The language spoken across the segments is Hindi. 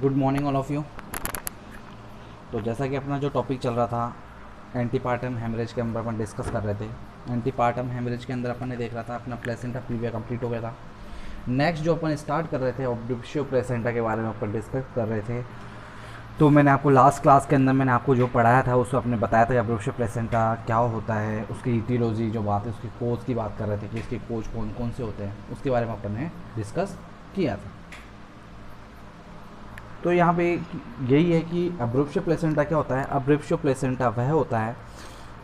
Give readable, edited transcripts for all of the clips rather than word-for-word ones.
Good morning all of you. तो जैसा कि अपना जो टॉपिक चल रहा था एंटीपार्टम हेमरेज के अंदर अपन डिस्कस कर रहे थे। एंटीपार्टम हेमरेज के अंदर अपन ने देख रहा था अपना प्लेसेंटा प्रीविया कंप्लीट हो गया था। नेक्स्ट जो अपन स्टार्ट कर रहे थे ऑब्डुक्शियो प्लेसेंटा के बारे में अपन डिस्कस कर रहे थे। तो मैंने आपको लास्ट क्लास के अंदर मैंने आपको जो पढ़ाया था उसको आपने बताया था कि ऑब्डुक्शियो प्लेसेंटा क्या होता है, उसकी इटियोलॉजी जो बात है, उसकी कोज की बात कर रहे थे कि इसके कोज कौन कौन से होते हैं, उसके बारे में अपन ने डिस्कस किया था। तो यहाँ पे यही है कि अब्रूप्शियो प्लेसेंटा क्या होता है। अब्रूप्शियो प्लेसेंटा वह होता है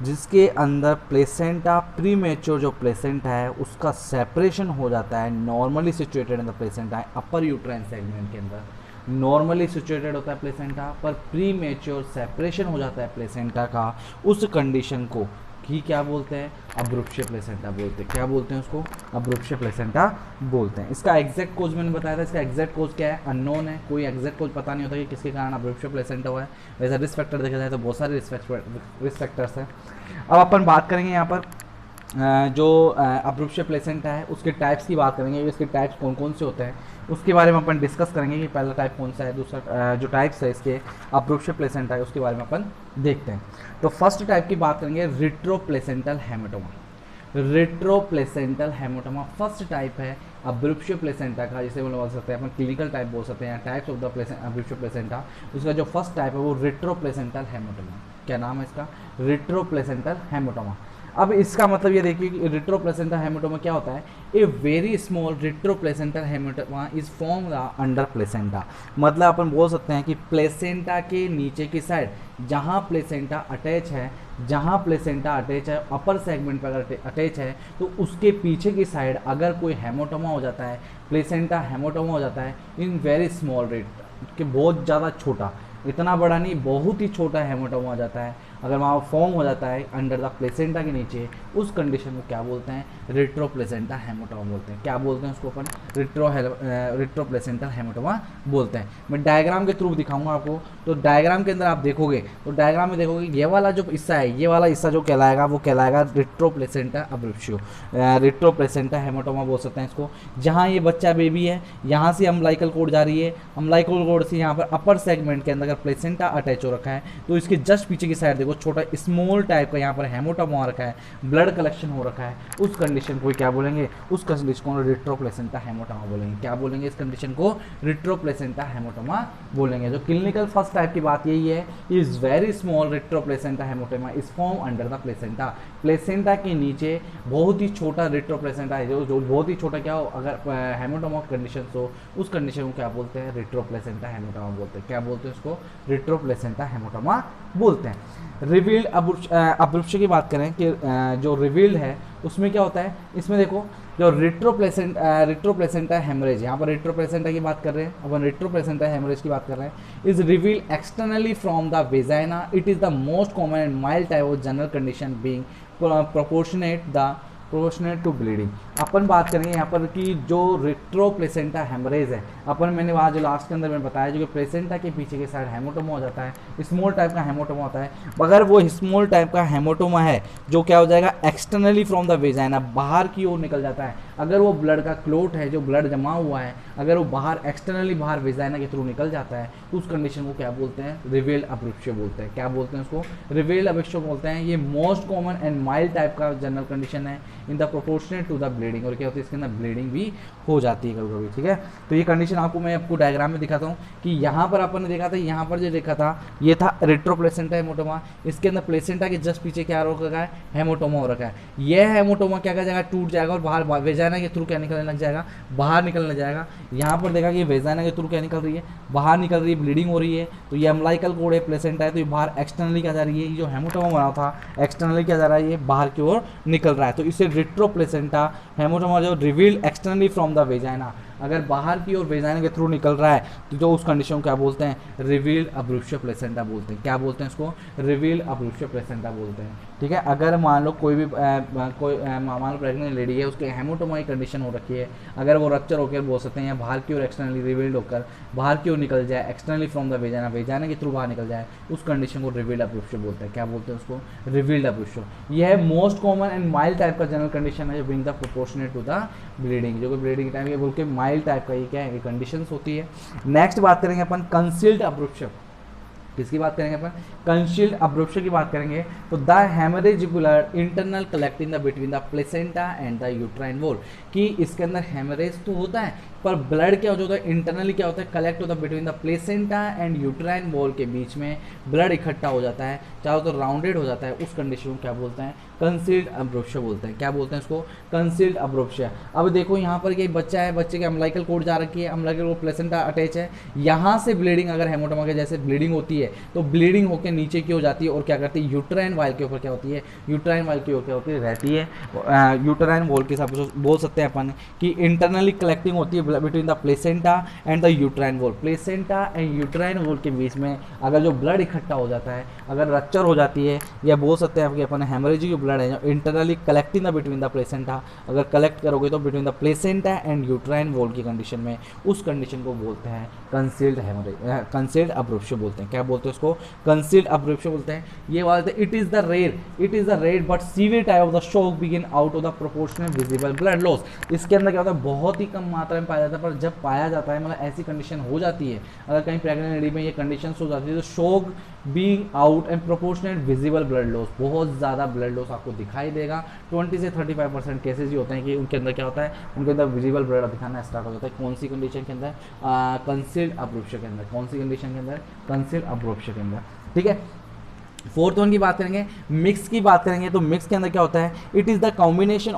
जिसके अंदर प्लेसेंटा प्रीमेच्योर जो प्लेसेंटा है उसका सेपरेशन हो जाता है। Normally situated in the placenta है अपर यूट्राइन सेगमेंट के अंदर नॉर्मली सिचुएटेड होता है प्लेसेंटा, पर प्रीमेच्योर सेपरेशन हो जाता है प्लेसेंटा का। उस कंडीशन को कि क्या बोलते हैं, अब्रूप्शियो प्लेसेंटा बोलते हैं। क्या बोलते हैं उसको, अब्रूप्शियो प्लेसेंटा बोलते हैं। इसका एग्जैक्ट कोज मैंने बताया था, इसका एग्जैक्ट कोज क्या है, अननोन है। कोई एग्जैक्ट कोज पता नहीं होता कि किसके कारण अब्रूप्शियो प्लेसेंटा हुआ है। वैसे रिस्क फैक्टर देखा जाए तो बहुत सारे रिस्क फैक्टर्स हैं। अब अपन बात करेंगे यहाँ पर जो अब्रूप्शियो प्लेसेंटा है उसके टाइप्स की बात करेंगे। इसके टाइप्स कौन कौन से होते हैं उसके बारे में अपन डिस्कस करेंगे कि पहला टाइप कौन सा है, दूसरा जो टाइप्स है इसके अब्रूप्शियो प्लेसेंटा है उसके बारे में अपन देखते हैं। तो फर्स्ट टाइप की बात करेंगे रिट्रोप्लेसेंटल हेमेटोमा। रिट्रोप्लेसेंटल हेमेटोमा फर्स्ट टाइप है अब्रूप्शियो प्लेसेंटा का, जिसे बोल सकते हैं अपन क्लिनिकल टाइप बोल सकते हैं या टाइप्स ऑफ द अब्रूप्शियो प्लेसेंटा। उसका जो फर्स्ट टाइप है वो रिट्रोप्लेसेंटल हेमेटोमा। क्या नाम है इसका, रिट्रोप्लेसेंटल हेमेटोमा। अब इसका मतलब ये देखिए कि रिट्रोप्लेसेंटल हेमेटोमा क्या होता है। A very small retroplacental haematoma is form under placenta. मतलब अपन बोल सकते हैं कि प्लेसेंटा के नीचे की साइड जहाँ प्लेसेंटा अटैच है, जहाँ प्लेसेंटा अटैच है अपर सेगमेंट पर अगर अटैच है तो उसके पीछे की साइड अगर कोई हेमोटोमा हो जाता है, प्लेसेंटा हेमोटोमा हो जाता है इन वेरी स्मॉल रेट कि बहुत ज़्यादा छोटा, इतना बड़ा नहीं, बहुत ही छोटा हेमोटोमा हो जाता है अगर वहाँ फॉर्म हो जाता है अंडर द प्लेसेंटा के नीचे, उस कंडीशन को क्या बोलते हैं, रिट्रोप्लेसेंटा हेमोटोमा बोलते हैं। क्या बोलते हैं उसको अपन, रिट्रोप्लेसेंटल हेमोटोमा बोलते हैं। मैं डायग्राम के थ्रू दिखाऊंगा आपको। तो डायग्राम के अंदर आप देखोगे तो डायग्राम में देखोगे ये वाला जो हिस्सा है, ये वाला हिस्सा जो कहलाएगा वो कहलाएगा रिट्रोप्लेसेंटा अब्रूप्शियो, रिट्रोप्लेसेंटा हेमोटोमा बोल सकते हैं इसको। जहाँ ये बच्चा बेबी है यहाँ से अम्बिलिकल कोड जा रही है, अम्बिलिकल कोड से यहाँ पर अपर सेगमेंट के अंदर अगर प्लेसेंटा अटैच हो रखा है तो इसके जस्ट पीछे की साइड देखो छोटा स्मॉल टाइप का यहाँ पर हेमोटोमा हो रखा है, ब्लड कलेक्शन हो रखा है, उस कंडीशन को क्या बोलेंगे, उस कंडीशन को रिट्रोप्लेसेंटा हेमोटोमा बोलेंगे। क्या बोलेंगे, इस कंडीशन को रिट्रोप्लेसेंटा हेमोटोमा बोलेंगे। जो क्लिनिकल फर्स्ट टाइप की बात यही है, is very small retroplacenta haematoma is form under the placenta. Placenta के नीचे बहुत ही छोटा रिट्रोप्लेसेंटा है, जो बहुत ही छोटा क्या हो, अगर हेमोटोमा कंडीशन हो उस कंडीशन को क्या बोलते हैं, रिट्रोप्लेसेंटा हेमोटोमा बोलते हैं। क्या बोलते हैं उसको, रिट्रोप्लेसेंटा हेमोटोमा बोलते हैं। रिवील्ड अब्रूप्शियो की बात करें कि जो रिवील्ड है उसमें क्या होता है, इसमें देखो जो रिट्रोप्लेसेंटा हेमरेज, यहाँ पर रिट्रोप्लेसेंटा की बात कर रहे हैं अपन, रिट्रोप्लेसेंटा हेमरेज की बात कर रहे हैं, is revealed externally from the vagina. It is the most common and mild type of general condition being proportionate to bleeding. अपन बात करेंगे यहाँ पर कि जो रिट्रोप्लेसेंटा हेमरेज है, अपन मैंने वहाँ जो लास्ट के अंदर मैंने बताया जो कि प्लेसेंटा के पीछे के साइड हेमोटोमा हो जाता है, स्मॉल टाइप का हेमोटोमा होता है। अगर वो स्मॉल टाइप का हेमोटोमा है जो क्या हो जाएगा, एक्सटर्नली फ्रॉम द वेजाइना, बाहर की ओर निकल जाता है। अगर वो ब्लड का क्लोट है, जो ब्लड जमा हुआ है, अगर वो बाहर एक्सटर्नली बाहर वेजाइना के थ्रू निकल जाता है तो उस कंडीशन को क्या बोलते हैं, रिवील्ड अब्रूप्शियो बोलते हैं। क्या बोलते हैं उसको, रिवील्ड अब्रूप्शियो बोलते हैं। ये most common and mild type का जनरल कंडीशन है in the proportionate to the bleeding. और क्या होती है इसके अंदर ब्लीडिंग भी हो जाती है कभी कभी, ठीक है। तो ये कंडीशन मैं आपको डायग्राम में दिखाता हूँ कि यहाँ पर अपन ने देखा था, यहाँ पर जो देखा था ये था रिट्रोप्लेसेंटा हेमोटोमा। इसके अंदर प्लेसेंटा के जस्ट पीछे क्या हो रखा है, हेमोटोमा हो रखा है। यह हेमोटोमा क्या कर जाएगा, टूट जाएगा और बाहर वेजाइना के थ्रू क्या निकलने लग जाएगा, बाहर निकलने लग जाएगा। यहाँ पर देखा कि वेजाइना के थ्रू क्या निकल रही है, बाहर निकल रही है, ब्लीडिंग हो रही है। तो ये अम्बिलिकल कोड है, प्लेसेंटा है, तो ये बाहर एक्सटर्नली क्या जा रही है, ये जो हेमोटोमा बना था एक्सटर्नली क्या जा रहा है, ये बाहर की ओर निकल रहा है। तो इसे रिट्रोप्लेसेंटा हेमोटोमा जो revealed externally from the vagina, अगर बाहर की ओर वेजाइना के थ्रू निकल रहा है तो जो उस कंडीशन को क्या बोलते हैं, रिवील्ड अब्रूप्शियो प्लेसेंटा बोलते हैं। क्या बोलते हैं इसको, रिवील्ड अब्रूप्शियो प्लेसेंटा बोलते हैं, ठीक है। अगर मान लो कोई भी मान लो प्रेग्नेंट लेडी है, उसके हेमोटोमा की कंडीशन हो रखी है, अगर वो रप्चर होकर बोल सकते हैं या बाहर की ओर एक्सटर्नली रिवील्ड होकर बाहर की ओर निकल जाए, externally from the vagina, vagina के थ्रू बाहर निकल जाए, उस कंडीशन को रिवील्ड अब्रूप्शियो बोलते हैं। क्या बोलते हैं उसको, रिवील्ड अब्रूप्शियो। यह most common and mild type का जनरल कंडीशन है जो being the proportionate to the bleeding, जो कि ब्लीडिंग टाइम ये बोल के माइल्ड टाइप का ये क्या है, ये कंडीशंस होती है। नेक्स्ट बात करेंगे अपन कंसील्ड अब्रूप्शन। किसकी बात करेंगे अपन, कंसील्ड अब्रूप्शन की बात करेंगे। तो the haemorrhage blood internal collecting the between the placenta and the uterine wall, कि इसके अंदर हेमरेज तो होता है पर ब्लड क्या होता है, इंटरनली क्या होता है, कलेक्ट होता है between the placenta and uterine wall के बीच में ब्लड इकट्ठा हो जाता है, चाहे तो राउंडेड हो जाता है, उस कंडीशन को क्या बोलते हैं, कंसील्ड अब्रूप्शन बोलते हैं। क्या बोलते हैं इसको, कंसील्ड अब्रूप्शन। अब देखो यहाँ पर ये बच्चा है, बच्चे के अम्लाइकल कोड जा रखी है, अम्लाइकल कोड प्लेसेंटा अटैच है, यहाँ से ब्लीडिंग अगर हेमोटोमा के जैसे ब्लीडिंग होती है तो ब्लीडिंग होकर नीचे की हो जाती है और क्या करती है, यूट्राइन वाल के ऊपर क्या होती है, यूट्राइन वाल के ऊपर क्या होती है, रहती है। यूट्राइन वॉल के साथ बोल सकते हैं अपन कि इंटरनली कलेक्टिंग होती है between the placenta and the uterine wall. Placenta and uterine wall के बीच में अगर जो ब्लड इकट्ठा हो जाता है, अगर रप्चर हो जाती है, या बोल सकते हैं कि अपन हेमरेजिक जो ब्लड है जो internally collecting the between the placenta, अगर कलेक्ट करोगे तो between the placenta and uterine wall की कंडीशन में, उस कंडीशन को बोलते हैं कंसील्ड हेमरेज, कंसील्ड अब्रूप्शन बोलते हैं। क्या बोलते हैं उसको, कंसील्ड अब्रूप्शन बोलते हैं। ये बोलते हैं it is the rare but severe type of the shock begin out of the proportional visible blood loss. इसके अंदर क्या होता है, बहुत ही कम मात्रा में पाया जाता है, पर जब पाया जाता है मतलब ऐसी कंडीशन हो जाती है, अगर कहीं प्रेग्नेंट लेडी में ये कंडीशन हो जाती है तो shock being out and proportional visible blood loss, बहुत ज़्यादा ब्लड लॉस आपको दिखाई देगा। 20 से 35% केसेज ही होते हैं कि उनके अंदर क्या होता है, उनके अंदर विजिबल ब्लड दिखाना स्टार्ट हो जाता है। कौन सी कंडीशन के अंदर, कंसील्ड अब्रूप्शन के अंदर। कौन सी कंडीशन के अंदर, कंसील्ड अब्रूप्शन के अंदर। ठीक है, फोर्थ वन की बात करेंगे, मिक्स की बात करेंगे। तो मिक्स के अंदर क्या होता है, it is the combination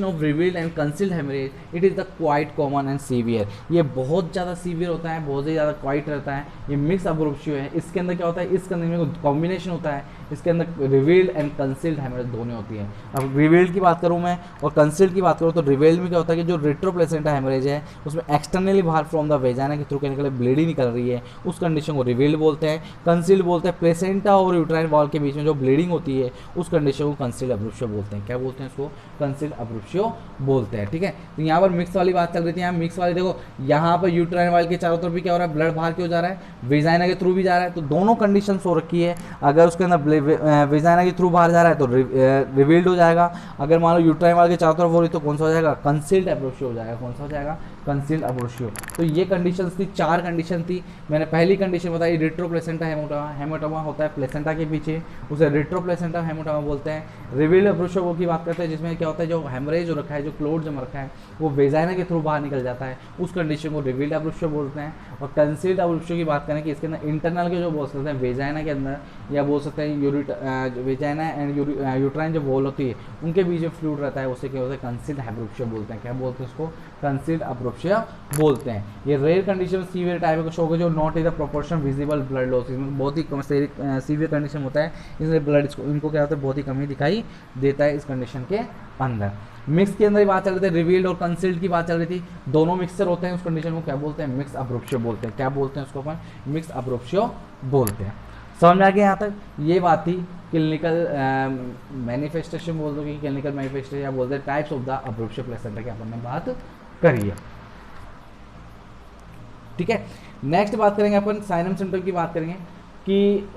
of revealed and concealed haemorrhage, it is the quite common and severe. ये बहुत ज़्यादा सीवियर होता है, बहुत ही ज़्यादा क्वाइट रहता है, ये मिक्स अब्रूप्शन है। इसके अंदर क्या होता है, इसके अंदर में कॉम्बिनेशन होता है, इसके अंदर रिवील्ड एंड कंसील्ड हेमरेज दोनों होती है। अब रिवील्ड की बात करूँ मैं और कंसील्ड की बात करूँ तो रिवील्ड में क्या होता है कि जो रेट्रोप्लेसेंटा हेमरेज है उसमें एक्सटर्नली बाहर फ्रॉम द वेजाना के थ्रू क्या निकले ब्लीडिंग निकल रही है, उस कंडीशन को रिवील्ड बोलते हैं। कंसील्ड बोलते हैं प्लेसेंटा और यूट्राइन वॉल के बीच में जो ब्लीडिंग होती है, उस कंडीशन को कंसील्ड अब्रूप्शन बोलते हैं। क्या बोलते हैं इसको, कंसील्ड अब्रूप्शन बोलते हैं। ठीक है, तो यहाँ पर मिक्स वाली बात चल रही थी। यहाँ मिक्स वाली देखो, यहाँ पर यूट्राइन वॉल के चारों तरफ भी क्या हो रहा है, ब्लड बाहर क्यों जा रहा है, वेजाना के थ्रू भी जा रहा है, तो दोनों कंडीशन हो रखी है। अगर उसके अंदर वेजाना के थ्रू बाहर जा रहा है तो रिवील्ड हो जाएगा, अगर मान लो यूट्राइन वॉल के चारों तरफ हो रही तो कौन सा हो जाएगा, कंसील्ड अब्रूप्शन हो जाएगा। कौन सा हो जाएगा, कंसील्ड अब्रूप्शन। तो ये कंडीशन थी, 4 कंडीशन थी। मैंने पहली कंडीशन बताई, रेट्रोप्लेसेंटा हेमोटोमा। हेमोटोमा होता है प्लेसेंटा के पीछे, उसे रेट्रोप्लेसेंटा हेमोटोमा बोलते हैं। रिवील्ड अब्रूप्शन की बात करते हैं जिसमें क्या होता है, जो हेमरेज जो रखा है, जो क्लोट जम रखा है, वो वेजाइना के थ्रू बाहर निकल जाता है, उस कंडीशन को रिवील्ड अब्रूप्शन बोलते हैं। और कंसील्ड अब्रूप्शन की बात करें कि इसके अंदर इंटरनल के जो बोल सकते हैं वेजाइना के अंदर, या बोल सकते हैं वेजाइना एंड यूट्राइन जो वॉल होती है उनके बीच में फ्लूइड रहता है, उसे क्या होता है, कंसील्ड अब्रूप्शन बोलते हैं। क्या बोलते हैं उसको, कंसील्ड अब्रूप्शन बोलते हैं। ये रेयर कंडीशन सीवियर टाइप का शॉक है जो not is the proportion visible blood loss, इसमें बहुत ही कम सीवियर कंडीशन होता है, इसलिए ब्लड इनको क्या होता है, बहुत ही कम ही दिखाई देता है इस कंडीशन के अंदर। मिक्स के अंदर ही बात चल रही थी, रिवील्ड और कंसील्ड की बात चल रही थी, दोनों मिक्सचर होते हैं, उस कंडीशन को क्या बोलते हैं, मिक्स अब्रूप्शन बोलते हैं। क्या बोलते हैं उसको अपन, मिक्स अब्रूप्शन बोलते हैं। समझ में आ गया यहाँ तक, ये बात थी क्लिनिकल मैनिफेस्टेशन बोल दो कि क्लिनिकल मैनिफेस्टेशन, या बोलते हैं types of the abruption placenta की अपन ने बात करी है। ठीक है, नेक्स्ट बात करेंगे अपन साइनम सिम्टम की बात करेंगे कि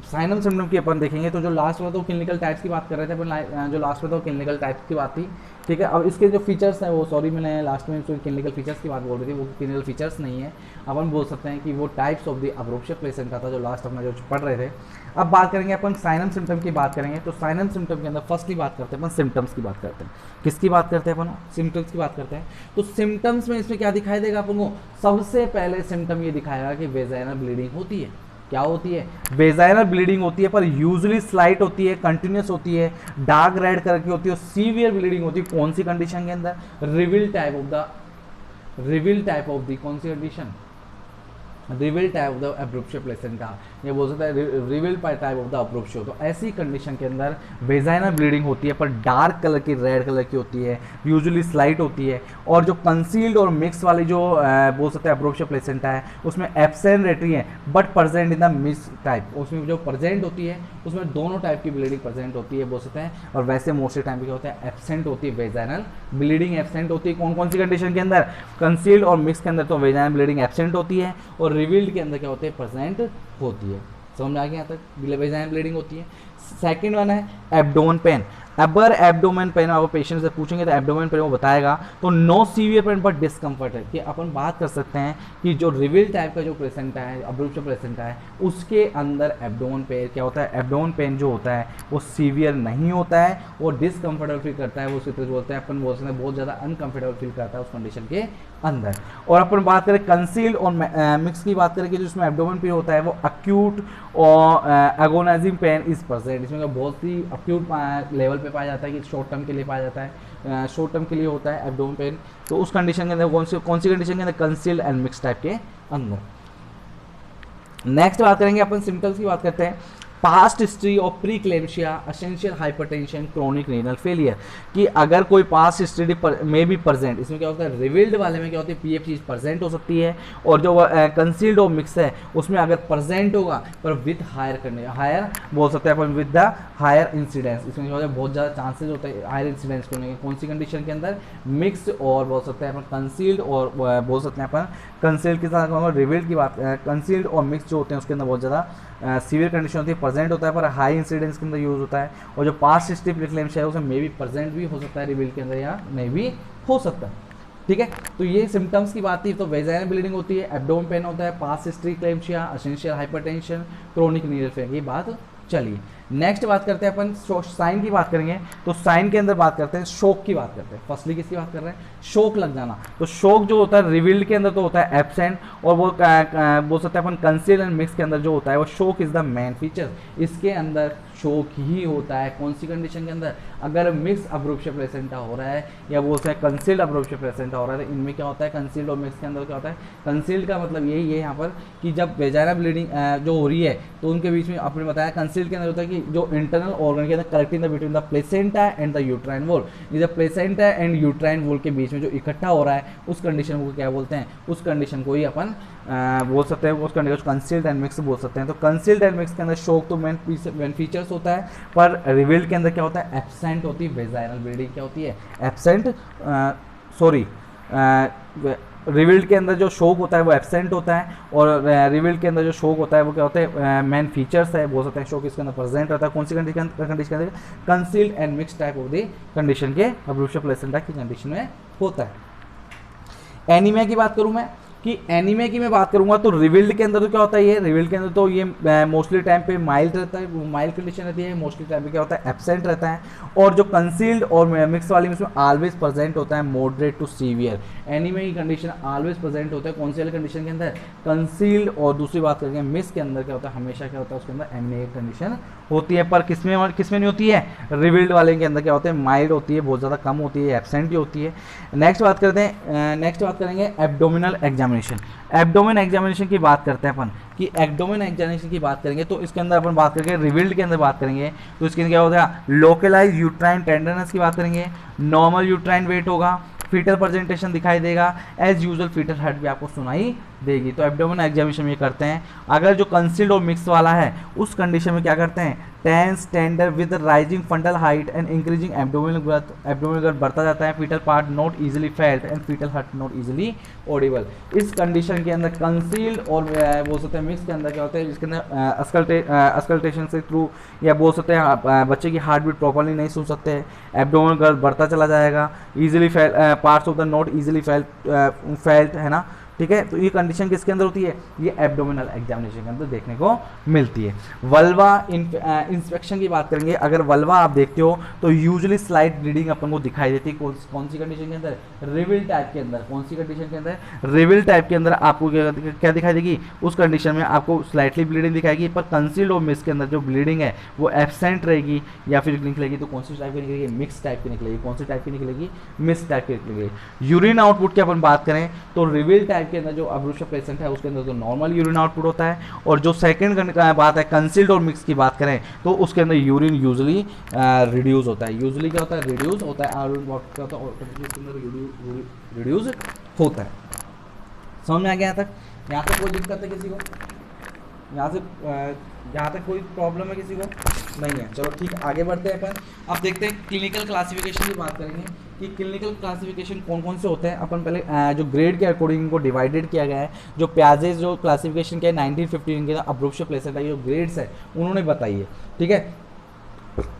साइनम सिम्टम की अपन देखेंगे। तो जो लास्ट में तो क्लिनिकल टाइप्स की बात कर रहे थे अपन, जो लास्ट में तो क्लिनिकल टाइप्स की बात थी। ठीक है, अब इसके जो फीचर्स हैं वो, सॉरी मैंने लास्ट में जो क्लिनिकल फीचर्स की बात बोल रही थी वो क्लिनिकल फीचर्स नहीं है, अपन बोल सकते हैं कि वो types of the abruption placenta था जो लास्ट अपना जो पढ़ रहे थे। अब बात करेंगे अपन साइनम सिम्टम की बात करेंगे। तो साइनम सिम्टम के अंदर फर्स्टली बात करते हैं अपन सिम्टम्स की बात करते हैं। किसकी बात करते हैं अपन, सिम्टम्स की बात करते हैं। तो सिम्टम्स में इसमें क्या दिखाई देगा अपन को, सबसे पहले सिम्टम ये दिखाएगा कि वेजाइनल ब्लीडिंग होती है। क्या होती है, वेजाइनल ब्लीडिंग होती है, पर यूजुअली स्लाइट होती है, कंटिन्यूस होती है, डार्क रेड कलर की होती है, सीवियर ब्लीडिंग होती है। कौन सी कंडीशन के अंदर, रिवील्ड टाइप ऑफ द कौन सी condition, revealed type of the abruption placenta, ये बोल सकता है revealed type of the abruption. तो ऐसी कंडीशन के अंदर वेजाइनल ब्लीडिंग होती है, पर डार्क कलर की, रेड कलर की होती है, यूजुअली स्लाइट होती है। और जो कंसील्ड और मिक्स वाली जो बोल सकते हैं अब्रूप्शन प्लेसेंटा है, उसमें एब्सेंट रहती है but present in the mix type, उसमें जो प्रेजेंट होती है उसमें दोनों टाइप की ब्लीडिंग प्रेजेंट होती है बोल सकते हैं। और वैसे मोस्टली टाइम पे क्या होता है, एब्सेंट होती है, वेजाइनल ब्लीडिंग एब्सेंट होती है। कौन कौन सी कंडीशन के अंदर, कंसील्ड और मिक्स के अंदर तो वेजाइनल ब्लीडिंग एब्सेंट होती है, और रिवील्ड के अंदर क्या होते हैं, प्रेजेंट होती है। समझ में आ गया यहाँ तक, वेजाइनल ब्लीडिंग होती है। सेकंड वन है abdomen pain. Upper abdomen pain, अगर पेशेंट से पूछेंगे तो एब्डोमेन पेन वो बताएगा। तो no severe pain but discomfort है, कि अपन बात कर सकते हैं कि जो रिविल टाइप का जो प्लेसेंटा है, अब्रूप्शन प्लेसेंटा है, उसके अंदर एब्डोमेन पेन क्या होता है, एब्डोमेन पेन जो होता है वो सीवियर नहीं होता है, वो डिसकम्फर्टेबल फील करता है, वो उसके तरह बोलते हैं अपन बोल सकते हैं बहुत ज़्यादा अनकंफर्टेबल फील करता है उस कंडीशन के अंदर। और अपन बात करें कंसील्ड और मिक्स की बात करें कि जिसमें एब्डोमेन पेन होता है वो अक्यूट और एगोनाइजिंग पेन इज प्रेजेंट, इसमें बहुत ही अक्यूट लेवल पे पाया जाता है कि शॉर्ट टर्म के लिए पाया जाता है, शॉर्ट टर्म के लिए होता है एब्डोमेन पेन। तो उस कंडीशन के अंदर कौन सी कंडीशन के अंदर, कंसील्ड एंड मिक्स टाइप के अंदर। नेक्स्ट बात करेंगे अपन सिम्टम्स की बात करते हैं, past history of preeclampsia, essential hypertension, chronic renal failure, कि अगर कोई पास्ट हिस्ट्री में भी प्रेजेंट, इसमें क्या होता है रिवील्ड वाले में क्या होती है पीएफ चीज प्रेजेंट हो सकती है, और जो कंसील्ड और मिक्स है उसमें अगर प्रेजेंट होगा पर विद हायर करने, हायर बोल सकते हैं अपन विद द हायर इंसिडेंस, इसमें क्या होता है बहुत ज़्यादा चांसेस होते हैं हायर इंसिडेंस करने के। कौन सी कंडीशन के अंदर, मिक्स और बोल सकते हैं अपन कंसील्ड, और बोल सकते हैं अपन कंसील्ड के साथ रिवील्ड की बात, कंसील्ड और मिक्स जो होते हैं उसके अंदर बहुत ज़्यादा सीवियर कंडीशन होती है, प्रेजेंट होता है पर हाई इंसिडेंस के अंदर यूज होता है। और जो पास्ट हिस्ट्री प्रीक्लेम्शिया है उसमें मे भी प्रेजेंट भी हो सकता है रिवील के अंदर या नहीं भी हो सकता है। ठीक है, तो ये सिम्टम्स की बात थी। तो वेजाइनल ब्लीडिंग होती है, एब्डोमेन पेन होता है, past history eclampsia, essential hypertension, chronic renal failure की बात चलिए। नेक्स्ट बात करते हैं अपन साइन की बात करेंगे। तो साइन के अंदर बात करते हैं, शोक की बात करते हैं। फर्स्टली किसकी बात कर रहे हैं, शोक लग जाना। तो शोक जो होता है रिवील्ड के अंदर तो होता है एब्सेंट, और वो बोल सकते हैं अपन कंसील्ड एंड मिक्स के अंदर जो होता है वो शोक इज द मेन फीचर, इसके अंदर शोक ही होता है। कौन सी कंडीशन के अंदर, अगर मिक्स अब्रूप्शन प्लेसेंटा हो रहा है या बोलते हैं कंसील्ड अब्रूप्शन प्लेसेंटा हो रहा है, तो इनमें क्या होता है कंसील्ड और मिक्स के अंदर क्या होता है, कंसील्ड का मतलब यही है यहाँ पर कि जब वेजाइनल ब्लीडिंग जो हो रही है तो उनके बीच में आपने बताया कंसील्ड के अंदर होता है कि जो इंटरनल ऑर्गन के अंदर connecting the between the placenta and the uterine wall, जब प्लेसेंटा एंड यूट्राइन वॉल के बीच में जो इकट्ठा हो रहा है उस कंडीशन को क्या बोलते हैं, उस कंडीशन को ही अपन बोल सकते हैं, उस कंडीशन कंसील्ड एंड मिक्स बोल सकते हैं। तो कंसील्ड एंड मिक्स के अंदर शोक तो मेन फीचर्स होता है, पर रिवील्ड के अंदर क्या होता है, एब्सेंट होती है वेजाइनल ब्लीडिंग, क्या होती है एब्सेंट, रिवील्ड के अंदर जो शोक होता है वो एब्सेंट होता है, और रिवील्ड के अंदर जो शोक होता है वो क्या होता है मेन फीचर्स है, बोल सकते हैं शोक इसके अंदर प्रेजेंट रहता है। कौन सी कंडीशन के अंदर, concealed and mix type of the condition के अब्रूप्शन प्लेसेंटा की कंडीशन में होता है। एनीमिया की बात करूं मैं, कि एनीमिया की मैं बात करूंगा तो रिवील्ड के अंदर तो क्या होता है, ये रिवील्ड के अंदर तो ये मोस्टली टाइम पे माइल्ड रहता है, माइल्ड कंडीशन रहती है, मोस्टली टाइम पे क्या होता है एब्सेंट रहता है। और जो कंसील्ड और मिक्स वाली में उसमें ऑलवेज प्रेजेंट होता है मॉडरेट टू सीवियर। एनीमिया की कंडीशन ऑलवेज प्रेजेंट होता है कौन सी वाली कंडीशन के अंदर, कंसील्ड, और दूसरी बात करेंगे मिक्स के अंदर क्या होता है, हमेशा क्या होता है उसके अंदर एनीमिया की कंडीशन होती है, पर किसमें नहीं होती है, रिवील्ड वाले के अंदर क्या होता है माइल्ड होती है, बहुत ज़्यादा कम होती है, एब्सेंट ही होती है। नेक्स्ट बात करते हैं, नेक्स्ट बात करेंगे एब्डोमिनल एग्जामिनेशन। एब्डोमेन एग्जामिनेशन की बात करते हैं अपन, कि एब्डोमेन एग्जामिनेशन की बात करेंगे तो इसके अंदर अपन बात करेंगे रिवील्ड के अंदर बात करेंगे तो इसके अंदर क्या होगा, लोकलाइज यूट्राइन टेंडरनेस की बात करेंगे, नॉर्मल यूट्राइन वेट होगा, फीटल प्रेजेंटेशन दिखाई देगा, एज यूजुअल फीटल हार्ट भी आपको सुनाई देगी। तो एब्डोमेन एग्जामिनेशन में ये करते हैं। अगर जो कंसील्ड और मिक्स वाला है उस कंडीशन में क्या करते हैं, tense tender with rising fundal height and increasing abdominal growth, abdominal growth बढ़ता जाता है, fetal part not easily felt and fetal heart not easily audible. इस कंडीशन के अंदर कंसील्ड और बोल सकते हैं मिक्स के अंदर क्या होता है, इसके अंदर अस्कल्टेशन से थ्रू, या बोल सकते हैं बच्चे की हार्ट बीट प्रॉपरली नहीं सुन सकते, एब्डोमिनल ग्रोथ बढ़ता चला जाएगा, easily parts of the not easily felt है ना, ठीक है। तो ये कंडीशन किसके अंदर होती है, ये एब्डोमिनल एग्जामिनेशन के अंदर देखने को मिलती है। वल्वा इंस्पेक्शन की बात करेंगे, अगर वल्वा आप देखते हो तो यूजुअली स्लाइट ब्लीडिंग अपन को दिखाई देती है, कौन सी कंडीशन के अंदर, रिविल टाइप के अंदर। कौन सी कंडीशन के अंदर, रिविल टाइप के अंदर आपको क्या दिखाई देगी, उस कंडीशन में आपको स्लाइटली ब्लीडिंग दिखाएगी, पर कंसील्ड और मिक्स के अंदर जो ब्लीडिंग है वो एब्सेंट रहेगी, या फिर निकलेगी तो कौन सी टाइप की निकलेगी, मिक्स टाइप की निकलेगी। कौन सी टाइप की निकलेगी, मिक्स टाइप की निकलेगी। यूरिन आउटपुट की अपन बात करें तो रिविल टाइप के अंदर जो अब्रूशन पेशेंट है उसके अंदर तो नॉर्मल यूरिन आउटपुट होता है, और जो सेकंड बात है कंसील्ड और मिक्स की बात करें तो उसके अंदर यूरिन यूजुअली रिड्यूस होता है। यूजुअली क्या होता है, रिड्यूस होता है, रिड्यूस होता है। समझ में आ गया? यहाँ तक कोई दिक्कत है किसी को? यहाँ तक कोई प्रॉब्लम है किसी को? नहीं है। चलो ठीक, आगे बढ़ते हैं अपन। अब देखते हैं क्लिनिकल क्लासिफिकेशन की बात करेंगे कि क्लिनिकल क्लासिफिकेशन कौन कौन से होते हैं। अपन पहले जो ग्रेड के अकॉर्डिंग इनको डिवाइडेड किया गया है, जो प्याजेज जो क्लासिफिकेशन किया है 1915 के अब्रूशन प्लेसेंटा, ये जो ग्रेड्स है उन्होंने बताई है, ठीक है।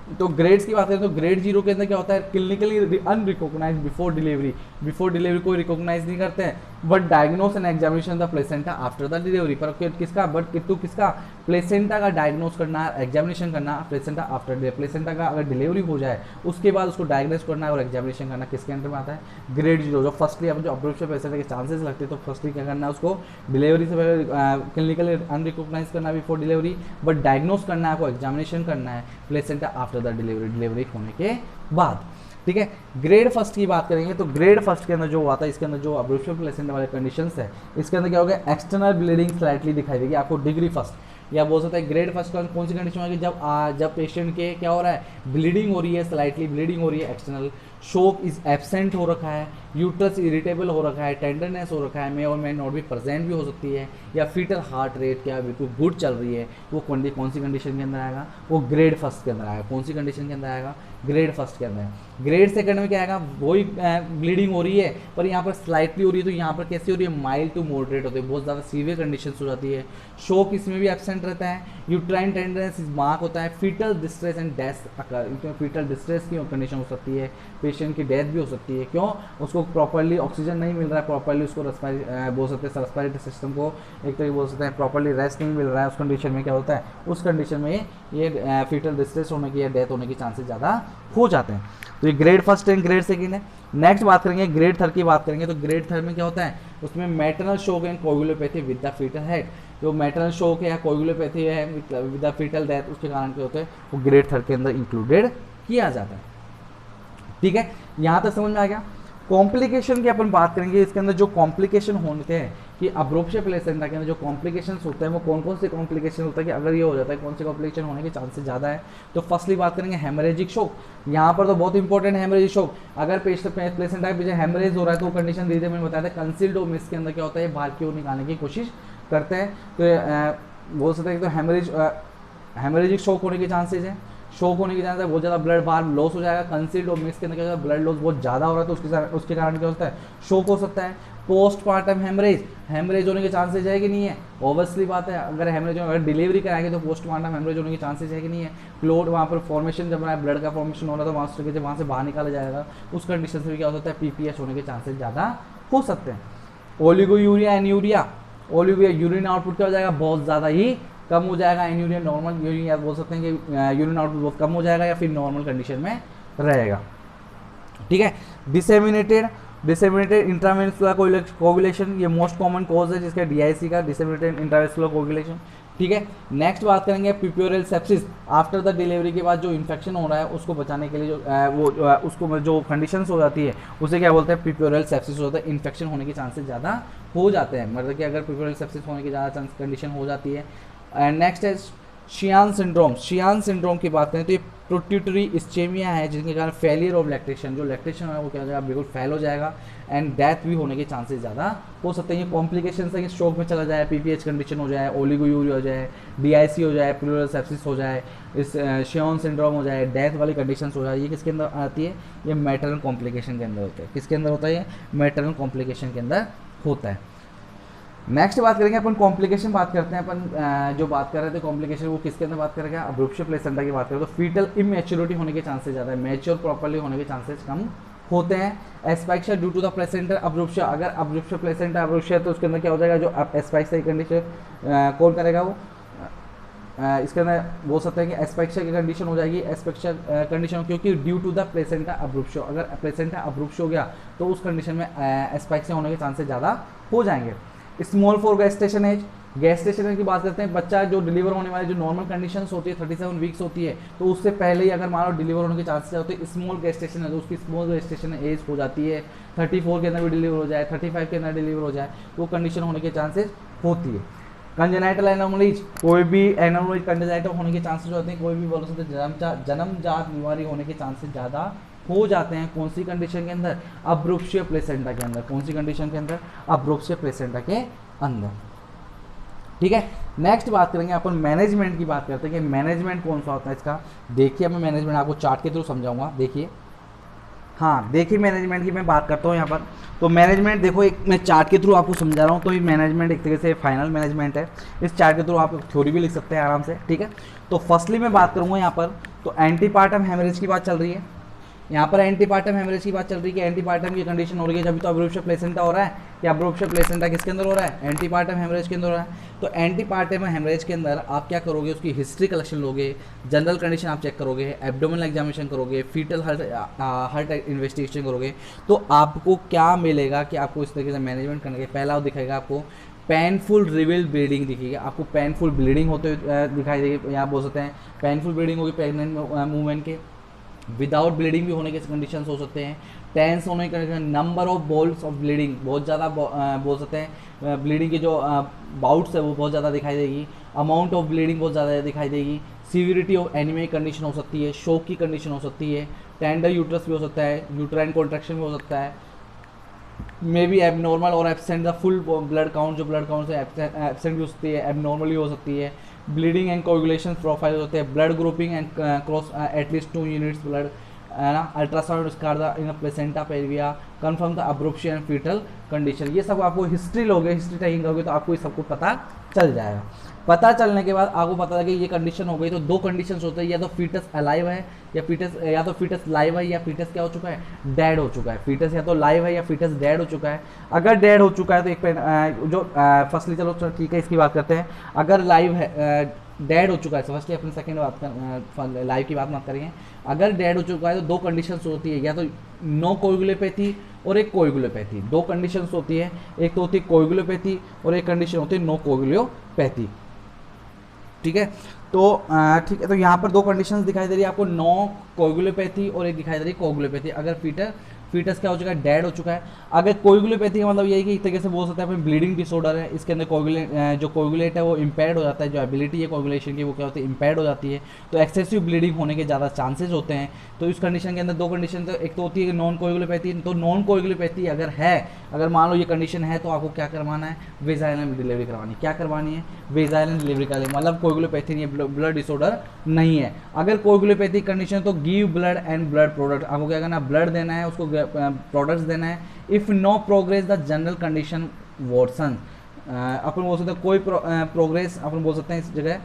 तो ग्रेड्स की बात करें तो ग्रेड 0 के अंदर क्या होता है, क्लिनिकली अनरिकॉग्नाइज्ड बिफोर डिलीवरी कोई रिकॉग्नाइज नहीं करते हैं, but diagnose and examination the placenta after the delivery. पर किसका, बट कितु किसका, प्लेसेंटा का डायग्नोस करना है, एग्जामिनेशन करना प्लेसेंटा आफ्टर प्लेसेंटा का अगर डिलीवरी हो जाए उसके बाद उसको डायग्नोस करना है और एग्जामिनेशन करना किसके अंदर में आता है, ग्रेड 0। जो फर्स्टली अपन जो अब्रोप्शन प्लेसेंटा के चांसेस लगते हैं तो फर्स्टली क्या करना है, उसको डिलीवरी से पहले क्लिनिकली अनरिकॉग्नाइज करना है बिफोर डिलीवरी, बट डायग्नोस करना है, आपको एग्जामिनेशन करना है प्लेसेंटा आफ्टर द डिलीवरी होने के बाद। ठीक है, ग्रेड फर्स्ट की बात करेंगे तो ग्रेड फर्स्ट के अंदर जो आता है, इसके अंदर जो अब्रोप्शन प्लेसेंटा वाले कंडीशंस है, इसके अंदर क्या होगा, एक्सटर्नल ब्लीडिंग स्लाइटली दिखाई देगी आपको डिग्री फर्स्ट, या बोल सकते हैं ग्रेड फर्स्ट का कौन सी कंडीशन होगी, जब पेशेंट के क्या हो रहा है, ब्लीडिंग हो रही है, स्लाइटली ब्लीडिंग हो रही है एक्सटर्नल, शोक इज एब्सेंट हो रखा है, यूट्रस इरिटेबल हो रखा है, टेंडरनेस हो रखा है, मे और मे नॉट भी प्रेजेंट भी हो सकती है, या फीटल हार्ट रेट क्या बिल्कुल गुड चल रही है, वो कौन सी कंडीशन के अंदर आएगा, वो ग्रेड फर्स्ट के अंदर आएगा। कौन सी कंडीशन के अंदर आएगा, ग्रेड फर्स्ट के अंदर। ग्रेड सेकंड में क्या आएगा, वही ब्लीडिंग हो रही है पर यहाँ पर स्लाइटली हो रही है, तो यहाँ पर कैसी हो रही है, माइल्ड टू मॉडरेट होती है, बहुत ज़्यादा सीवियर कंडीशन हो जाती है, शोक इसमें भी एब्सेंट रहता है, यूट्राइन टेंडरनेस मार्क होता है, fetal distress and death occur, fetal distress की कंडीशन हो सकती है, पेशेंट की डेथ भी हो सकती है, क्यों, उसको प्रॉपर्ली ऑक्सीजन नहीं मिल रहा है, प्रॉपर्ली उसको बोल सकते हैं रेस्पिरेटरी सिस्टम को एक तरीके बोल सकते हैं प्रॉपर्ली रेस्ट नहीं मिल रहा है, उस कंडीशन में क्या होता है, उस कंडीशन में ये फीटल डिस्ट्रेस होने की या डेथ होने के चांसेस ज़्यादा हो जाते हैं। तो ये ग्रेड फर्स्ट है, ग्रेड सेकंड है। नेक्स्ट बात करेंगे ग्रेड थर्ड की बात करेंगे तो ग्रेड थर्ड में क्या होता है, उसमें maternal shock and coagulopathy with the fetal head, जो मैटरनल शोक है या कोगुलोपैथी है विद द फीटल डेथ, उसके कारण क्या होते हैं, वो ग्रेड थर्ड के अंदर इंक्लूडेड किया जाता है। ठीक है, यहाँ तक समझ में आ गया। कॉम्प्लिकेशन की अपन बात करेंगे, इसके अंदर जो कॉम्प्लिकेशन होते हैं कि अब्रोप्शन प्लेसेंटा के अंदर जो कॉम्प्लिकेशंस होते हैं वो कौन कौन से कॉम्प्लिकेशन होता है, कि अगर ये हो जाता है कौन से कॉम्प्लिकेशन होने के चांसेस ज़्यादा है। तो फर्स्टली बात करेंगे हेमरेजिक शोक, यहाँ पर तो बहुत इंपॉर्टेंट है हेमरेजिक शोक। अगर प्लेसेंटा के पीछे हेमरेज हो रहा है तो कंडीशन धीरे मैंने बताया था, कंसील्ड ओमिस के अंदर क्या होता है, बाहर की ओर निकालने की कोशिश करते हैं, तो बोल सकते हैं तो हेमरेजिक शोक होने के चांसेज है, शोक होने की चांस है, बहुत ज़्यादा ब्लड बाहर लॉस हो जाएगा, कंसील्ड और मिक्स के अंदर ब्लड लॉस बहुत ज़्यादा हो रहा है तो उसके कारण क्या होता है, शोक हो सकता है। पोस्टमार्टम हेमरेज होने के चांसेस है कि नहीं है, ऑब्वियसली बात है, अगर हेमरेज अगर डिलीवरी कराएंगे तो पोस्टमार्टम हेमरेज होने के चांसेस है कि नहीं है। क्लोट वहाँ पर फॉर्मेशन जब ब्लड का फॉर्मेशन हो रहा है तो वहाँ से बाहर निकाला जाएगा, उस कंडीशन से भी क्या हो सकता है, पीपीएच होने के चांसेस ज़्यादा हो सकते हैं। ओलिगोयूरिया एन्यूरिया, यूरिन आउटपुट क्या हो जाएगा, बहुत ज़्यादा ही कम हो जाएगा, एन्यूरिया नॉर्मल यूरिन, या बोल सकते हैं कि यूरिन आउटपुट बहुत कम हो जाएगा या फिर नॉर्मल कंडीशन में रहेगा। ठीक है, डिसेमिनेटेड इंट्रावेस्कुलर कोगुलेशन, ये मोस्ट कॉमन कॉज है जिसका डीआईसी का, डिसेमिनेटेड इंट्रावेस्कुलर कोगुलेशन। ठीक है, नेक्स्ट बात करेंगे प्यूपियोरल सेप्सिस, आफ्टर द डिलीवरी के बाद जो इन्फेक्शन हो रहा है उसको बचाने के लिए उसको जो कंडीशंस हो जाती है उसे क्या बोलते हैं, प्यूपियोरल सेप्सिस होता है, इन्फेक्शन होने के चांसेस ज़्यादा हो जाते हैं, मतलब कि अगर प्यूपियोरल सेप्सिस होने की ज़्यादा कंडीशन हो जाती है। एंड नेक्स्ट है शियान सिंड्रोम की बात करें तो ये प्रोट्यूटरी इस्चेमिया है जिसके कारण फेलियर ऑफ लैक्टेशन, जो लैक्टेशन है वो क्या हो जाएगा, बिल्कुल फेल हो जाएगा, एंड डेथ भी होने के चांसेस ज़्यादा हो सकते हैं। ये कॉम्प्लिकेशन है कि स्ट्रोक में चला जाए, पीपीएच कंडीशन हो जाए, ओलिगोयूरिया हो जाए, डीआईसी हो जाए, प्लूरल सेप्सिस हो जाए, इस शियान सिंड्रोम हो जाए, डेथ वाली कंडीशन हो जाए, ये किसके अंदर आती है, ये मैटरनल कॉम्प्लिकेशन के अंदर होता है। किसके अंदर होता है, ये मैटरनल कॉम्प्लिकेशन के अंदर होता है। नेक्स्ट बात करेंगे अपन कॉम्प्लिकेशन बात करते हैं अपन जो बात कर रहे थे कॉम्प्लिकेशन वो किसके अंदर बात करेंगे, अब्रोप्शन प्लेसेंटा की बात करें तो फीटल इमेच्योरिटी होने के चांसेस ज़्यादा है, मैच्योर प्रॉपर्ली होने के चांसेस कम होते हैं। एस्पाइक्सिया ड्यू टू द प्लेसेंटा अब्रोप्शन, अगर अब्रोप्शन प्लेसेंटा अब्रोप्शन तो उसके अंदर क्या हो जाएगा, जो एस्पाइक्सिया की कंडीशन कौन करेगा वो, इसके अंदर बोल सकते हैं कि एस्पेक्शिया की कंडीशन हो जाएगी, एस्पेक्शिया कंडीशन क्योंकि ड्यू टू द प्लेसेंटा अब्रूप्शो, अगर प्लेसेंटा अब्रूप्शो हो गया तो उस कंडीशन में एस्पेक्शिया होने के चांसेस ज़्यादा हो जाएंगे। Small for gestation age, gestation की बात करते हैं, बच्चा जो डिलीवर होने वाली जो नॉर्मल कंडीशंस होती है 37 वीक्स होती है, तो उससे पहले ही अगर मान लो डिलीवर होने के चांसेस होते हैं, स्मॉल गेस्टेशन है तो उसकी स्मॉल गेस्टेशन एज हो जाती है 34 के अंदर भी डिलीवर हो जाए, 35 के अंदर डिलीवर हो जाए, तो वो कंडीशन होने के चांसेस होती है। कंजेनाइटल एनोमलीज, कोई भी एनोमलीज कंजेनाइटल होने के चांसेस होते हैं, कोई भी बोल सकते हैं जन्मजात बीमारी होने के चांसेस ज़्यादा हो जाते हैं। कौन सी कंडीशन के अंदर, अब्रूप्शिया प्लेसेंटा के अंदर, कौन सी कंडीशन के अंदर, अब्रूप्शिया प्लेसेंटा के अंदर। ठीक है, नेक्स्ट बात करेंगे अपन मैनेजमेंट की बात करते हैं कि मैनेजमेंट कौन सा होता है इसका। देखिए मैं मैनेजमेंट आपको चार्ट के थ्रू समझाऊंगा। देखिए हाँ देखिए, मैनेजमेंट की मैं बात करता हूँ यहाँ पर। तो मैनेजमेंट देखो, एक मैं चार्ट के थ्रू आपको समझा रहा हूँ। तो ये मैनेजमेंट एक तरीके से फाइनल मैनेजमेंट है। इस चार्ट के थ्रू आप थ्योरी भी लिख सकते हैं आराम से, ठीक है। तो फर्स्टली मैं बात करूँगा यहाँ पर, तो एंटीपार्टम हेमरेज की बात चल रही है। यहाँ पर एंटीपार्टम हेमरेज की बात चल रही है कि एंटीपार्टम की कंडीशन हो रही है जब तो अब्रोप्शिया प्लेसेंटा हो रहा है, या अब्रोप्शिया प्लेसेंटा किसके अंदर हो रहा है, एंटीपार्टम हेमरेज के अंदर हो रहा है। तो एंटीपार्टम हेमरेज के अंदर आप क्या करोगे, उसकी हिस्ट्री कलेक्शन लोगे, जनरल कंडीशन आप चेक करोगे, एब्डोमिनल एग्जामिनेशन करोगे, फीटल हार्ट इन्वेस्टिगेशन करोगे। तो आपको क्या मिलेगा कि आपको इस तरीके से मैनेजमेंट करने के पहला दिखाएगा आपको पेनफुल रिवील ब्लीडिंग दिखेगी, आपको पेनफुल ब्लीडिंग होते हुए दिखाई देगी। यहाँ बोल सकते हैं पेनफुल ब्लीडिंग होगी प्रेगनेंट मूवमेंट के, विदाउट ब्लीडिंग भी होने के कंडीशन हो सकते हैं, टेंस होने के condition, number of balls of bleeding बहुत ज़्यादा बोल सकते हैं, ब्लीडिंग की जो बाउट्स है वो बहुत ज़्यादा दिखाई देगी, अमाउंट ऑफ ब्लीडिंग बहुत ज़्यादा दिखाई देगी, सीवियरिटी ऑफ एनीमिक कंडीशन हो सकती है, शोक की कंडीशन हो सकती है, टेंडर यूट्रस भी हो सकता है, यूट्राइन कॉन्ट्रैक्शन भी हो सकता है, मे बी एबनॉर्मल और absent the full blood count, जो ब्लड काउंट से एब्सेंट भी हो सकती है, एबनॉर्मली हो सकती है, ब्लीडिंग एंड कोगुलेशन प्रोफाइल होते हैं, blood grouping and cross at least 2 units blood, है ना, ultrasound scar the in placenta previa, confirm the abruptio and fetal condition. ये सब आपको हिस्ट्री लोगे, हिस्ट्री टेकिंग करोगे तो आपको ये सब कुछ पता चल जाएगा। पता चलने के बाद आपको पता लगे ये कंडीशन हो गई, तो दो कंडीशंस होते हैं, या तो फीटस अलाइव है या तो फीटस लाइव है, या फीटस क्या हो चुका है, डेड हो चुका है। फीटस या तो लाइव है या फीटस डेड हो चुका है। अगर डेड हो चुका है तो एक जो फर्स्टली चलो ठीक है इसकी बात करते हैं। अगर लाइव है, डेड हो चुका है, फर्स्टली अपने सेकेंड बात कर, लाइव की बात मत करिए। अगर डेड हो चुका है तो दो कंडीशंस होती है, या तो नो कोएगुलोपैथी और एक कोएगुलोपैथी। दो कंडीशंस होती है, एक तो होती है कोएगुलोपैथी और एक कंडीशन होती है नो कोएगुलोपैथी, ठीक है। तो ठीक है, तो यहाँ पर दो कंडीशंस दिखाई दे रही है आपको, नो कोएगुलोपैथी और एक दिखाई दे रही है कोएगुलोपैथी। अगर फीटस क्या हो चुका है, डेड हो चुका है। अगर कोएगुलोपैथी का मतलब यही कि एक तरीके से बोल सकते हैं अपने ब्लीडिंग डिसऑर्डर है, इसके अंदर जो कोएगुलेट है वो इम्पेयर्ड हो जाता है, जो एबिलिटी है कोएगुलेशन की वो क्या होती है, इम्पेयर्ड हो जाती है। तो एक्सेसिव ब्लीडिंग होने के ज़्यादा चांसेस होते हैं। तो इस कंडीशन के अंदर दो कंडीशन, तो एक तो होती है नॉन कोएगुलोपैथी। तो नॉन कोएगुलोपैथी अगर है, अगर मान लो ये कंडीशन है, तो आपको क्या करवाना है, वेजाइनल डिलीवरी करवानी। क्या करवानी है, वेजाइनल डिलीवरी करवानी, मतलब कोएगुलोपैथी नहीं है, ब्लड डिसऑर्डर नहीं है। अगर कोएगुलोपैथी कंडीशन तो give blood and blood product, आपको क्या करना है, ब्लड देना है, उसको प्रोडक्ट्स देना है। If no progress the general condition worsen, अपन बोल सकते हैं कोई प्रोग्रेस, अपन बोल सकते हैं इस जगह।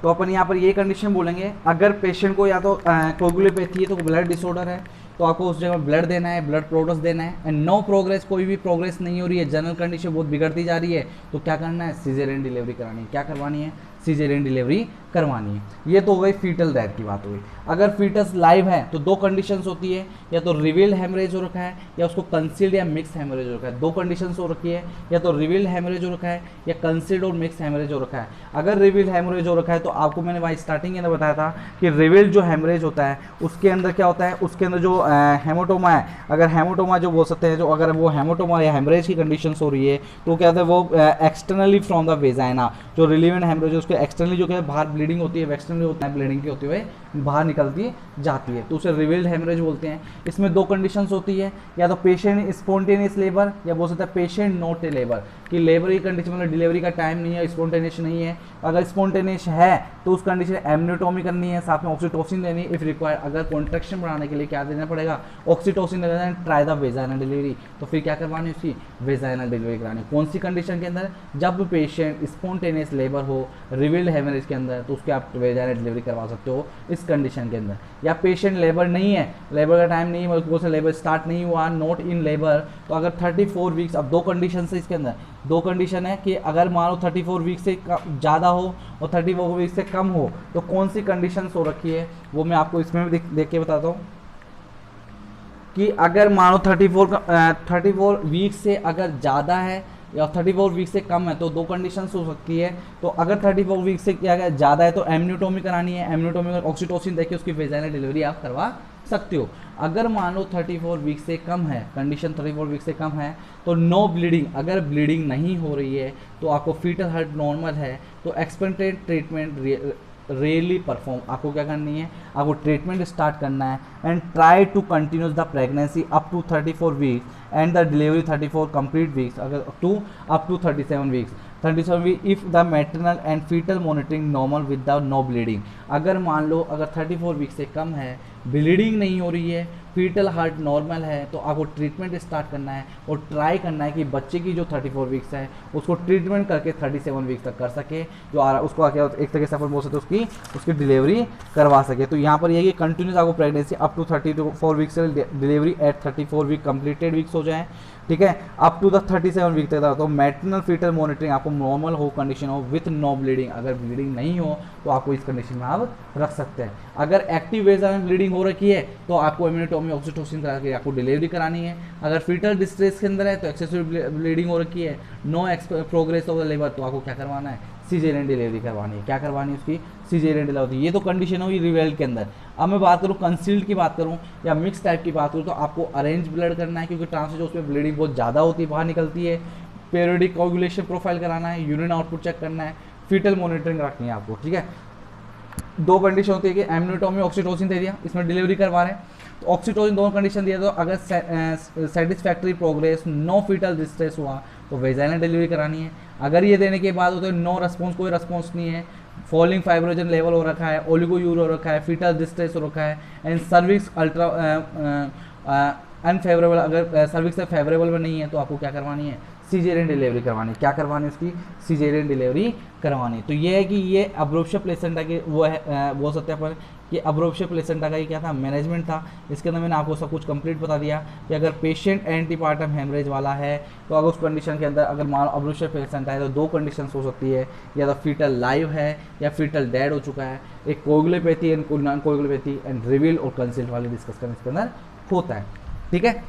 तो अपन यहाँ पर ये कंडीशन बोलेंगे, अगर पेशेंट को या तो कोएगुलोपैथी है तो ब्लड डिसऑर्डर है, तो आपको उस जगह ब्लड देना है, ब्लड प्रोडक्ट्स देना है। एंड नो प्रोग्रेस, कोई भी प्रोग्रेस नहीं हो रही है, जनरल कंडीशन बहुत बिगड़ती जा रही है, तो क्या करना है, सीजेरियन डिलीवरी करानी है। क्या करवानी है, सीजेरियन डिलीवरी करवानी है। ये तो हो गई फीटल डेथ की बात हुई। अगर फीटस लाइव है तो दो कंडीशंस होती है, या तो रिवील्ड हेमरेज हो रखा है या उसको कंसील्ड या मिक्स हेमरेज हो रखा है। दो कंडीशंस हो रखी है, या तो रिवील्ड हेमरेज हो रखा है या कंसील्ड और मिक्स हेमरेज हो रखा है। अगर रिवील्ड हेमरेज हो रखा है तो आपको मैंने भाई स्टार्टिंग के अंदर बताया था कि रिवील्ड जो हेमरेज होता है उसके अंदर क्या होता है, उसके अंदर जो हेमोटोमा है, अगर हेमोटोमा जो बोल सकते हैं, जो अगर वो हेमोटोमा या हेमरेज की कंडीशंस हो रही है तो क्या होता है, वो एक्सटर्नली फ्रॉम द वेजाइना, जो रिलीवेंट हेमरेज है उसके एक्सटर्नली जो है बाहर ब्लीडिंग होती है, एक्सटर्नली होता है ब्लीडिंग की होती हुए बाहर निकलती जाती है, तो उसे रिवील्ड हेमरेज बोलते हैं। इसमें दो कंडीशंस होती है, या तो पेशेंट स्पॉन्टेनियस लेबर, या बोल सकते हैं पेशेंट नॉट ए लेबर, कि लेबर की कंडीशन मतलब डिलीवरी का टाइम नहीं है, स्पॉन्टेनियस नहीं है। अगर स्पॉन्टेनियस है तो उस कंडीशन एमनियोटोमी करनी है, साथ में ऑक्सीटोसिन देनी है इफ रिक्वायर्ड। अगर कॉन्ट्रैक्शन बढ़ाने के लिए क्या देना पड़ेगा, ऑक्सीटोसिन देना है, ट्राई द वेजाइनल डिलीवरी। तो फिर क्या करवानी है, उसकी वेजाइनल डिलीवरी करानी। कौन सी कंडीशन के अंदर, जब पेशेंट स्पॉन्टेनियस लेबर हो रिवील्ड हेमरेज के अंदर, तो उसके आप वेजाइनल डिलीवरी करवा सकते हो इस कंडीशन के अंदर। या पेशेंट लेबर नहीं है, लेबर का टाइम नहीं है, मतलब लेबर स्टार्ट नहीं हुआ, नॉट इन लेबर, तो अगर 34 वीक्स, अब दो कंडीशन है इसके अंदर, दो कंडीशन है कि अगर मान लो 34 वीक से ज़्यादा हो और 34 वीक से कम हो, तो कौन सी कंडीशंस हो रखी है वो मैं आपको इसमें भी देख के बताता हूँ। कि अगर मान लो 34 वीक से अगर ज़्यादा है या 34 वीक से कम है तो दो कंडीशंस हो सकती है। तो अगर 34 वीक से क्या ज़्यादा है तो एमनियोटोमी करानी है, एमनियोटोमी में ऑक्सीटोसिन देके उसकी वेजाइनल डिलीवरी आप करवा सकते हो। अगर मान लो 34 वीक से कम है, कंडीशन 34 वीक से कम है, तो नो ब्लीडिंग, अगर ब्लीडिंग नहीं हो रही है तो आपको फीटल हार्ट नॉर्मल है, तो एक्सपेक्टेड ट्रीटमेंट रेयरली परफॉर्म, आपको क्या करनी है, आपको ट्रीटमेंट स्टार्ट करना है and try to continues the pregnancy up to 34 weeks and the delivery 34 complete weeks, अगर up to 37 weeks 37 week if the maternal and fetal monitoring normal with the no bleeding. अगर मान लो अगर 34 वीक से कम है, ब्लीडिंग नहीं हो रही है फीटल हार्ट नॉर्मल है तो आपको ट्रीटमेंट स्टार्ट करना है और ट्राई करना है कि बच्चे की जो 34 वीक्स है उसको ट्रीटमेंट करके 37 वीक्स तक कर सके, जो उसको आगे एक तरीके से अपन बोल सकते हैं उसकी डिलीवरी करवा सके। तो यहाँ पर ये कि कंटिन्यूस आपको प्रेगनेंसी अप टू 34 वीक्स से delivery at 34 week completed weeks हो जाए, ठीक है, अप टू द 37 वीक तक। तो मैटरनल फीटल मॉनिटरिंग आपको नॉर्मल हो कंडीशन हो विथ नो ब्लीडिंग, अगर ब्लीडिंग नहीं हो तो आपको इस कंडीशन में आप रख सकते हैं। अगर एक्टिव वेजा में ब्लीडिंग हो रखी है तो आपको इम्यूनोटॉमी ऑक्सीटोसिन करा के आपको डिलीवरी करानी है। अगर फीटल डिस्ट्रेस के अंदर है तो एक्सेसिव ब्लीडिंग हो रखी है, no progress of the labour, तो आपको क्या करवाना है, सीजेरियन डिलीवरी करवानी है। क्या करवानी है उसकी, सीजेरियन डिलीवरी। ये तो कंडीशन हुई रिवेल के अंदर। अब मैं बात करूँ कंसील्ड की बात करूँ या मिक्स टाइप की बात करूँ तो आपको अरेंज ब्लड करना है, क्योंकि ट्रांसफ्यूजन उसमें ब्लीडिंग बहुत ज़्यादा होती है, बाहर निकलती है। पीरियडिक कोगुलेशन प्रोफाइल कराना है, यूरिन आउटपुट चेक करना है, फीटल मॉनिटरिंग रखनी है आपको, ठीक है। दो कंडीशन होती है कि एम्यूनोटॉमी ऑक्सीटोसिन दे दिया, इसमें डिलीवरी करवा रहे हैं तो ऑक्सीटोसिन दोनों कंडीशन दिया, तो अगर satisfactory progress, no fetal distress हुआ तो वेजाइनल डिलीवरी करानी है। अगर ये देने के बाद तो नो रिस्पॉन्स, कोई रिस्पॉन्स नहीं है, फॉलिंग फाइब्रोजन लेवल हो रखा है, ओलिगोयूर हो रखा है, फीटल डिस्ट्रेस हो रखा है एंड सर्विक्स अल्ट्रा अनफेवरेबल, अगर सर्विक्स से फेवरेबल में नहीं है तो आपको क्या करवानी है, सीजेरियन डिलीवरी करवानी है। क्या करवानी है उसकी, सीजेरियन डिलीवरी करवानी। तो ये है कि ये अब्रोप्शिया प्लेसेंटा के वो है बोल सकते हैं अपन कि अब्रोप्शिया प्लेसेंटा का ये क्या था, मैनेजमेंट था। इसके अंदर मैंने आपको सब कुछ कंप्लीट बता दिया कि अगर पेशेंट एंटीपार्टम हेमरेज वाला है तो अगर उस कंडीशन के अंदर अगर मान अब्रोप्शिया प्लेसेंटा है तो दो कंडीशन हो सकती है, या तो फीटल लाइव है या फीटल डेड हो चुका है। एक coagulopathy and non coagulopathy and reveal और कंसिल्ट वाली डिस्कस करने इसके अंदर होता है, ठीक है।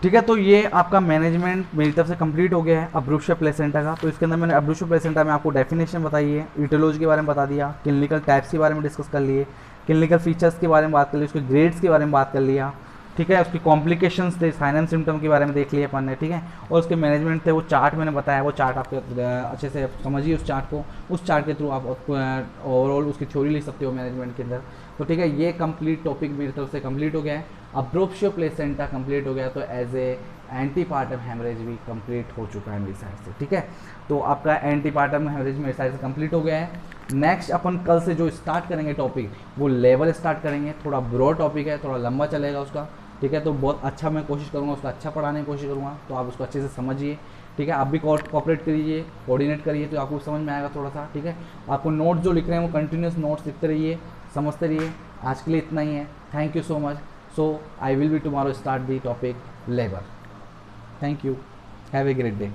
ठीक है, तो ये आपका मैनेजमेंट मेरी तरफ से कंप्लीट हो गया है अब्रोप्शिया प्लेसेंटा का। तो इसके अंदर मैंने अब्रोप्शिया प्लेसेंटा में आपको डेफिनेशन बताई है, ईटियोलॉजी के बारे में बता दिया, क्लिनिकल टाइप्स के बारे में डिस्कस कर लिए, क्लिनिकल फीचर्स के बारे में बात कर ली, उसके ग्रेड्स के बारे में बात कर लिया, ठीक है। उसकी कॉम्प्लिकेशंस थे, साइन एंड सिम्टम के बारे में देख लिए अपन ने, ठीक है। और उसके मैनेजमेंट थे, वो चार्ट मैंने बताया, वो चार्ट आपके अच्छे से समझिए उस चार्ट को, उस चार्ट के थ्रू आप ओवरऑल उसकी थ्योरी ले सकते हो मैनेजमेंट के अंदर। तो ठीक है, ये कंप्लीट टॉपिक मेरी तरफ से कंप्लीट हो गया है। अब्रोप्शिया प्लेसेंटा कंप्लीट हो गया तो एज ए एंटीपार्टम हेमरेज भी कंप्लीट हो चुका है मेरी साइड से, ठीक है। तो आपका एंटीपार्टम हेमरेज मेरी साइड से कंप्लीट हो गया है। नेक्स्ट अपन कल से जो स्टार्ट करेंगे टॉपिक वो लेवल स्टार्ट करेंगे, थोड़ा ब्रॉड टॉपिक है, थोड़ा लंबा चलेगा उसका, ठीक है। तो बहुत अच्छा मैं कोशिश करूँगा उसका अच्छा पढ़ाने की कोशिश करूँगा, तो आप उसको अच्छे से समझिए, ठीक है। आप भी कोऑपरेट करिए, कोऑर्डिनेट करिए तो आपको समझ में आएगा थोड़ा सा, ठीक है। आपको नोट जो लिख रहे हैं वो कंटिन्यूस नोट्स लिखते रहिए, समझते रहिए। आज के लिए इतना ही है, thank you so much. So I will be tomorrow start the topic labor. Thank you. Have a great day.